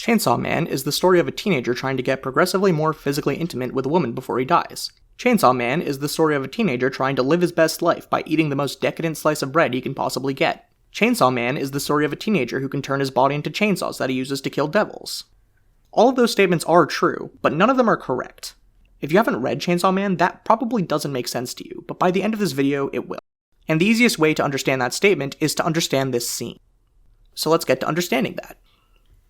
Chainsaw Man is the story of a teenager trying to get progressively more physically intimate with a woman before he dies. Chainsaw Man is the story of a teenager trying to live his best life by eating the most decadent slice of bread he can possibly get. Chainsaw Man is the story of a teenager who can turn his body into chainsaws that he uses to kill devils. All of those statements are true, but none of them are correct. If you haven't read Chainsaw Man, that probably doesn't make sense to you, but by the end of this video, it will. And the easiest way to understand that statement is to understand this scene. So let's get to understanding that.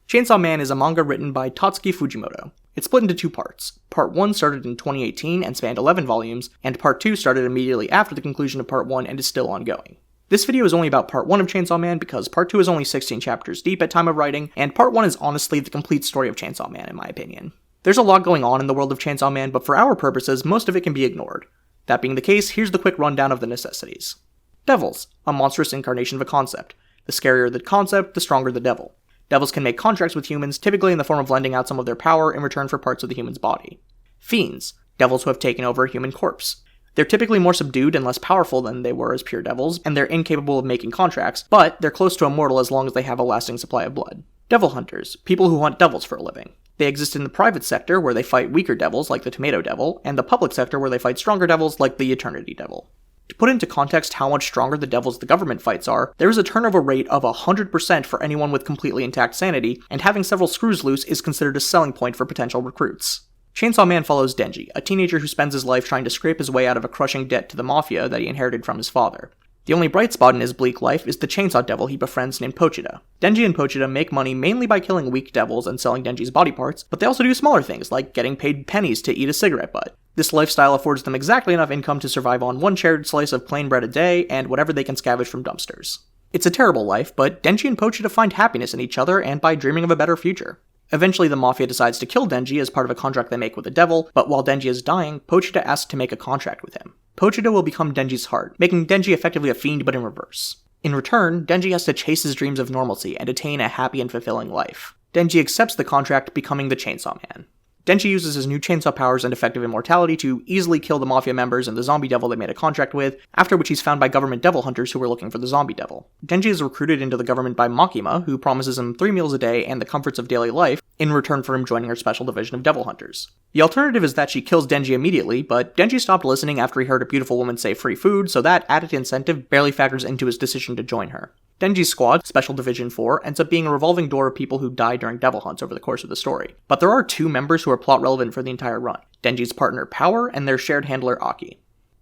Chainsaw Man is a manga written by Tatsuki Fujimoto. It's split into two parts. Part 1 started in 2018 and spanned 11 volumes, and Part 2 started immediately after the conclusion of Part 1 and is still ongoing. This video is only about Part 1 of Chainsaw Man because Part 2 is only 16 chapters deep at time of writing, and Part 1 is honestly the complete story of Chainsaw Man in my opinion. There's a lot going on in the world of Chainsaw Man, but for our purposes, most of it can be ignored. That being the case, here's the quick rundown of the necessities. Devils, a monstrous incarnation of a concept. The scarier the concept, the stronger the devil. Devils can make contracts with humans, typically in the form of lending out some of their power in return for parts of the human's body. Fiends, devils who have taken over a human corpse. They're typically more subdued and less powerful than they were as pure devils, and they're incapable of making contracts, but they're close to immortal as long as they have a lasting supply of blood. Devil hunters, people who hunt devils for a living. They exist in the private sector where they fight weaker devils like the Tomato Devil, and the public sector where they fight stronger devils like the Eternity Devil. To put into context how much stronger the devils the government fights are, there is a turnover rate of 100% for anyone with completely intact sanity, and having several screws loose is considered a selling point for potential recruits. Chainsaw Man follows Denji, a teenager who spends his life trying to scrape his way out of a crushing debt to the mafia that he inherited from his father. The only bright spot in his bleak life is the chainsaw devil he befriends named Pochita. Denji and Pochita make money mainly by killing weak devils and selling Denji's body parts, but they also do smaller things like getting paid pennies to eat a cigarette butt. This lifestyle affords them exactly enough income to survive on one shared slice of plain bread a day and whatever they can scavenge from dumpsters. It's a terrible life, but Denji and Pochita find happiness in each other and by dreaming of a better future. Eventually, the mafia decides to kill Denji as part of a contract they make with the devil, but while Denji is dying, Pochita asks to make a contract with him. Pochita will become Denji's heart, making Denji effectively a fiend but in reverse. In return, Denji has to chase his dreams of normalcy and attain a happy and fulfilling life. Denji accepts the contract, becoming the Chainsaw Man. Denji uses his new chainsaw powers and effective immortality to easily kill the mafia members and the zombie devil they made a contract with, after which he's found by government devil hunters who were looking for the zombie devil. Denji is recruited into the government by Makima, who promises him 3 meals a day and the comforts of daily life in return for him joining her special division of devil hunters. The alternative is that she kills Denji immediately, but Denji stopped listening after he heard a beautiful woman say free food, so that added incentive barely factors into his decision to join her. Denji's squad, Special Division 4, ends up being a revolving door of people who die during devil hunts over the course of the story. But there are 2 members who are plot relevant for the entire run, Denji's partner Power and their shared handler Aki.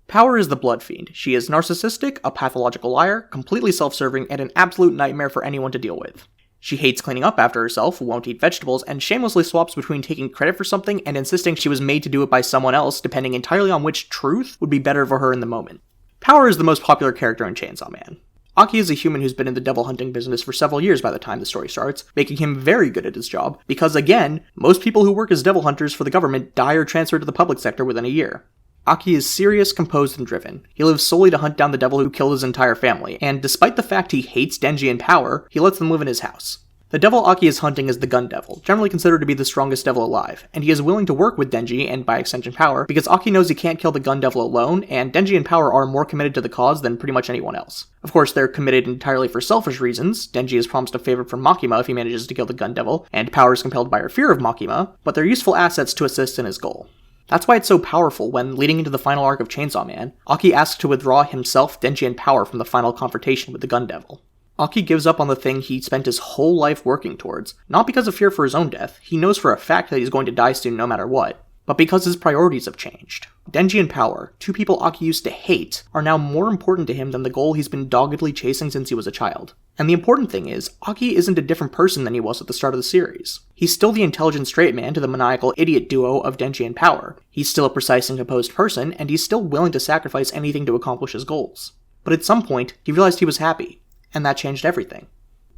Power is the Blood Fiend. She is narcissistic, a pathological liar, completely self-serving, and an absolute nightmare for anyone to deal with. She hates cleaning up after herself, won't eat vegetables, and shamelessly swaps between taking credit for something and insisting she was made to do it by someone else, depending entirely on which truth would be better for her in the moment. Power is the most popular character in Chainsaw Man. Aki is a human who's been in the devil hunting business for several years by the time the story starts, making him very good at his job, because again, most people who work as devil hunters for the government die or transfer to the public sector within a year. Aki is serious, composed, and driven. He lives solely to hunt down the devil who killed his entire family, and despite the fact he hates Denji and Power, he lets them live in his house. The devil Aki is hunting is the Gun Devil, generally considered to be the strongest devil alive, and he is willing to work with Denji, and by extension Power, because Aki knows he can't kill the Gun Devil alone, and Denji and Power are more committed to the cause than pretty much anyone else. Of course, they're committed entirely for selfish reasons. Denji is promised a favor from Makima if he manages to kill the Gun Devil, and Power is compelled by her fear of Makima, but they're useful assets to assist in his goal. That's why it's so powerful when, leading into the final arc of Chainsaw Man, Aki asks to withdraw himself, Denji, and Power from the final confrontation with the Gun Devil. Aki gives up on the thing he spent his whole life working towards, not because of fear for his own death. He knows for a fact that he's going to die soon no matter what, but because his priorities have changed. Denji and Power, 2 people Aki used to hate, are now more important to him than the goal he's been doggedly chasing since he was a child. And the important thing is, Aki isn't a different person than he was at the start of the series. He's still the intelligent straight man to the maniacal idiot duo of Denji and Power. He's still a precise and composed person, and he's still willing to sacrifice anything to accomplish his goals. But at some point, he realized he was happy. And that changed everything.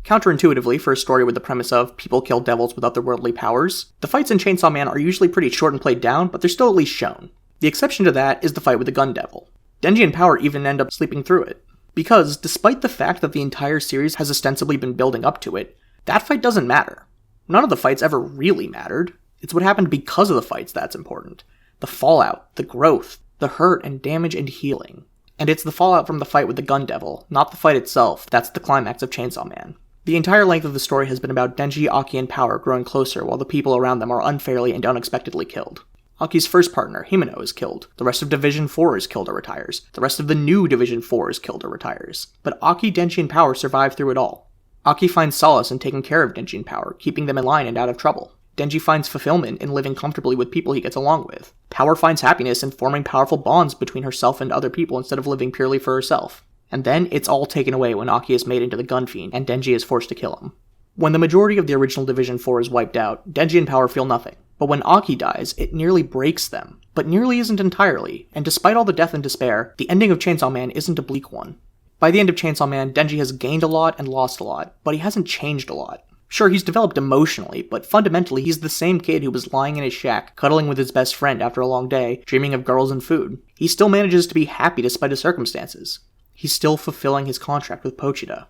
Counterintuitively, for a story with the premise of people kill devils with otherworldly powers, the fights in Chainsaw Man are usually pretty short and played down, but they're still at least shown. The exception to that is the fight with the Gun Devil. Denji and Power even end up sleeping through it. Because, despite the fact that the entire series has ostensibly been building up to it, that fight doesn't matter. None of the fights ever really mattered. It's what happened because of the fights that's important. The fallout, the growth, the hurt and damage and healing. And it's the fallout from the fight with the Gun Devil, not the fight itself, that's the climax of Chainsaw Man. The entire length of the story has been about Denji, Aki, and Power growing closer while the people around them are unfairly and unexpectedly killed. Aki's first partner, Himeno, is killed. The rest of Division 4 is killed or retires. The rest of the new Division 4 is killed or retires. But Aki, Denji, and Power survive through it all. Aki finds solace in taking care of Denji and Power, keeping them in line and out of trouble. Denji finds fulfillment in living comfortably with people he gets along with. Power finds happiness in forming powerful bonds between herself and other people instead of living purely for herself. And then it's all taken away when Aki is made into the gun fiend and Denji is forced to kill him. When the majority of the original Division 4 is wiped out, Denji and Power feel nothing. But when Aki dies, it nearly breaks them. But nearly isn't entirely, and despite all the death and despair, the ending of Chainsaw Man isn't a bleak one. By the end of Chainsaw Man, Denji has gained a lot and lost a lot, but he hasn't changed a lot. Sure, he's developed emotionally, but fundamentally he's the same kid who was lying in his shack, cuddling with his best friend after a long day, dreaming of girls and food. He still manages to be happy despite his circumstances. He's still fulfilling his contract with Pochita.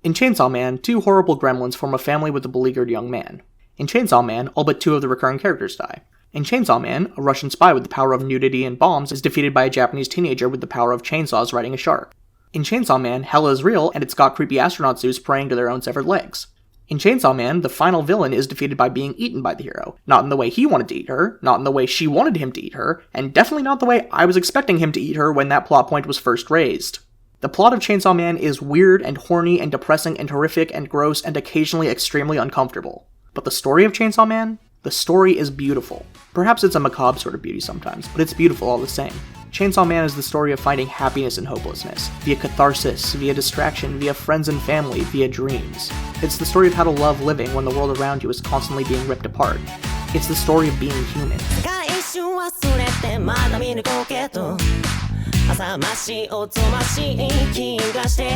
In Chainsaw Man, two horrible gremlins form a family with a beleaguered young man. In Chainsaw Man, all but two of the recurring characters die. In Chainsaw Man, a Russian spy with the power of nudity and bombs is defeated by a Japanese teenager with the power of chainsaws riding a shark. In Chainsaw Man, hell is real and it's got creepy astronaut suits praying to their own severed legs. In Chainsaw Man, the final villain is defeated by being eaten by the hero. Not in the way he wanted to eat her, not in the way she wanted him to eat her, and definitely not the way I was expecting him to eat her when that plot point was first raised. The plot of Chainsaw Man is weird and horny and depressing and horrific and gross and occasionally extremely uncomfortable. But the story of Chainsaw Man? The story is beautiful. Perhaps it's a macabre sort of beauty sometimes, but it's beautiful all the same. Chainsaw Man is the story of finding happiness in hopelessness, via catharsis, via distraction, via friends and family, via dreams. It's the story of how to love living when the world around you is constantly being ripped apart. It's the story of being human. 浅ましいおぞましい気がして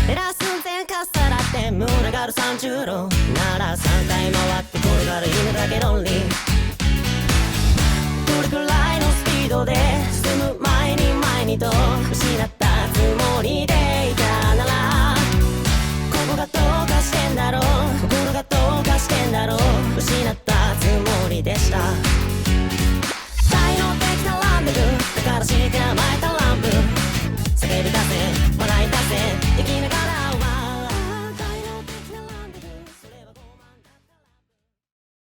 照らす全かさらって群がる30度なら3回回って転がる犬だけロンリーどれくらいのスピードで進む前にと失っ